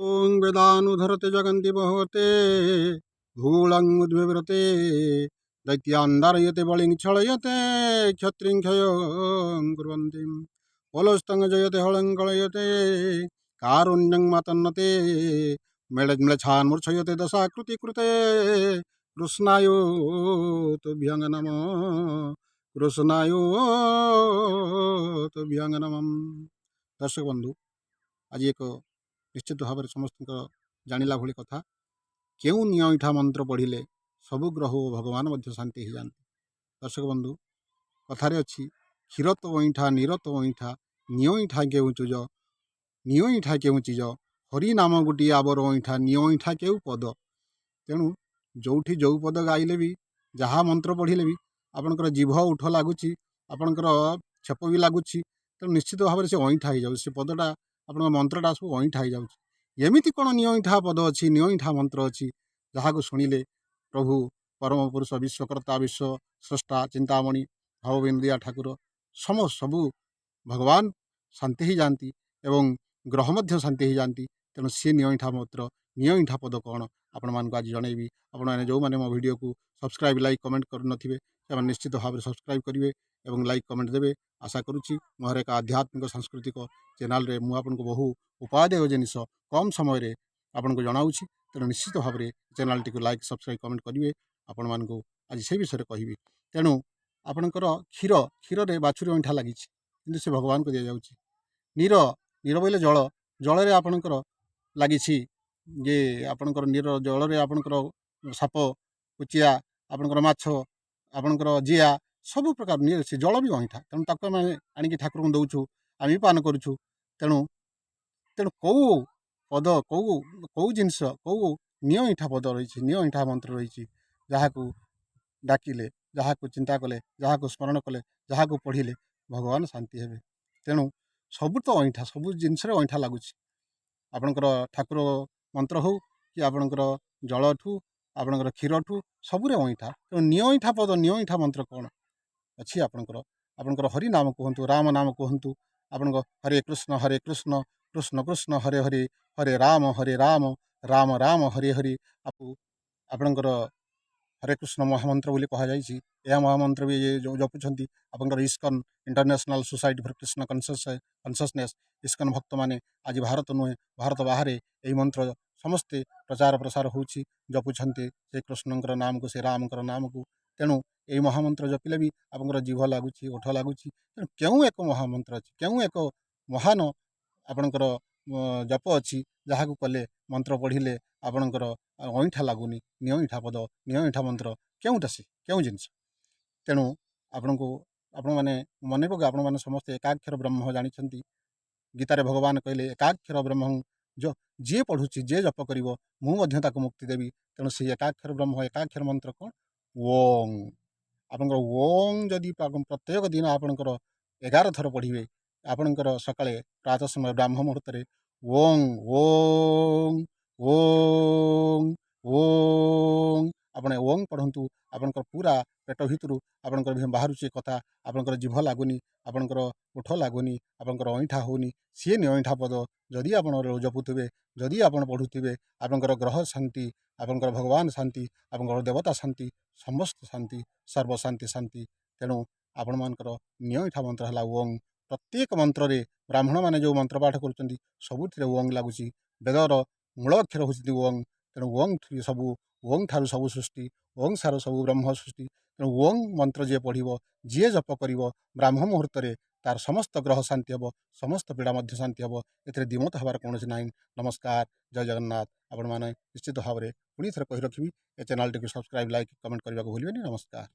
ॐ वेदानुधरते जगन्ति बहवते धूलङ्मुद्विव्रते दैत्यान्धारयते बलिं क्षळयते क्षत्रिं क्षयं कुर्वन्ति पोलस्तं जयते हलं कळयते कारुण्यं मातन्नते म्लेच्छान्मूर्छयते दशाकृति कृते कृष्णाय तुभ्यं नमः कृष्णाय तुभ्यं नमः। दर्शक बंधु आज एक निश्चित भाव समस्त जानिला भली कथा केउ नियईठा मंत्र पढ़िले सबु ग्रह और भगवान मध्य शांति हो जाती। दर्शक बंधु कथार अच्छी क्षीर तो अईठा नीर तो अईठा नियईठा केउ चुज नियईठा केउ चीज हरि नाम गोटे आबर अईठा नियईठा केउ पद। तेणु जोठी जो पद गाइले भी जहाँ मंत्र पढ़िले भी आपणकर जीभ उठ लगुच आपणकर छेप भी लगुच तेणु निश्चित भाव से अईठा हो से पदटा आप मंत्रटा सब अईठा हो एमती कौन नियईठा पद अच्छी नियईठा मंत्र अच्छी जहाँ को शुणिले प्रभु परम पुरुष विश्वकर्ता विश्व स्रष्टा चिंतामणि भावबिंदिया ठाकुर सबू भगवान शांति ही जाती एवं ग्रह मध्य शांति ही जाती। तेणु सी नियईठा मंत्र नियईठा पद कौन आपण मानक आज जनइबी। आपने जो मैंने मो वीडियो को सब्सक्राइब लाइक कमेंट करेंगे से निश्चित भाव में सब्सक्राइब करेंगे और लाइक कमेंट देवे आशा करुच्ची मोर एक आध्यात्मिक सांस्कृतिक चैनल रे मु आपको बहु उपादेय जिनिस कम समय आपन को जनाऊँगी। तेणु निश्चित भाव में channel T like subscribe comment करेंगे आपण मानक आज से विषय कहबी। तेणु आपणकर क्षीर क्षीर में बाछुरी अईठा लगी से भगवान को दि जाऊँगी। नीर नीर बोले जल जल रे आपणकर लगी जे आपणकर नीर जल रे आपणकर साप कुचिया आपणकर माछ आपणकर जिया सब प्रकार नीर से जल भी अईठा तेणु ताक आम आणिक ठाकुर को दौचु आम भी पान करुचु। तेणु तेणु कौ पद कौ जिनस कौ नियईठा पद रही नियईठा मंत्र रही जहाँ को डाकिले जहाँ को चिंता कले जहाँ को स्मरण कले जहाँ को पढ़िले भगवान शांति हेबे। तेणु सबू तो अईठा सबू जिनस अईठा लगुच आपणकर ठाकुर मंत्र हो कि आपणकर जल ठू आपणकर क्षीर ठू सबुरे अईठा। तेणु नियईठा पद नियईठा मंत्र कौन अच्छी आपणकर आपणकर हरि नाम कहतु राम नाम कहतु आपण हरे कृष्ण कृष्ण कृष्ण हरे हरे हरे राम राम राम हरे हरे आपणकर हरे कृष्ण महामंत्र बोली कहुई। यह महामंत्र भी जो जपुंट आपंकर ISKCON international society for Krishna consciousness ISKCON भक्त मैंने आज भारत नुहे भारत बाहर यही मंत्र समस्ते प्रचार प्रसार होची जपुंट से कृष्णकर नाम को से रामकर नाम को। तेणु यही महामंत्र जपिले भी आपंकर जीभ लगुच ओठ लगुच तेणु क्यों एक महामंत्र अच्छी क्यों एक महान आपणकर जप अच्छी जहाँ को कले मंत्र पढ़िले आपणकर अईठा लगुनि नियईठा पद नियईठा मंत्र क्योंटा सी क्यों जिनस। तेणु आपण को आपण मैंने मन पक आपण मैंने समस्ते एकाक्षर ब्रह्म जानी गीतार भगवान कहले एकाक्षर ब्रह्म जो जी पढ़ुची जे जप कर मुझे मुक्ति देवी। तेणु से एकाक्षर ब्रह्म एकाक्षर मंत्र कौन ओं आपंकर ओं जदि प्रत्येक दिन आपंकर 11 थर पढ़े आपंकर सकाळे प्रातः समय ब्राह्म मुहूर्त ओं ओं ओं ओं आपणे ओं पढ़ंतु आपंकर पूरा पेट भितर आपंकर बाहर कथा आपंकर जीभ लगुनि आपंकर ओठ लगुनि आपंकर अईठा होनी सी नियईठा पद जदि आप जपुथे जदि आप पढ़ुवे आपंकर ग्रह शांति आपंकर भगवान शांति आपंकर देवता शांति समस्त शांति सर्वशांति शांति। तेणु आपण मानकर नियईठा मंत्र है ओं प्रत्येक मंत्र रे ब्राह्मण मैंने जो मंत्र पाठ कर सबुठ ओं लगुच वेदर मूल अक्षर होती ओं। तेणु ओं सबू ओं ठारू सबू सृष्टि ओं सार सबू ब्रह्म सृष्टि। तेणु ओं मंत्र जी पढ़ जी जप कर ब्राह्म मुहूर्त तार समस्त ग्रह शांति हम समस्त पीड़ा मध्य शांति हम ए द्विमत हबार कौन ना। नमस्कार जय जगन्नाथ। आपण मैंने निश्चित भाव में पुणी थर कही रखी ए चैनल टी सब्सक्राइब लाइक कमेंट करने को भूलें। नमस्कार।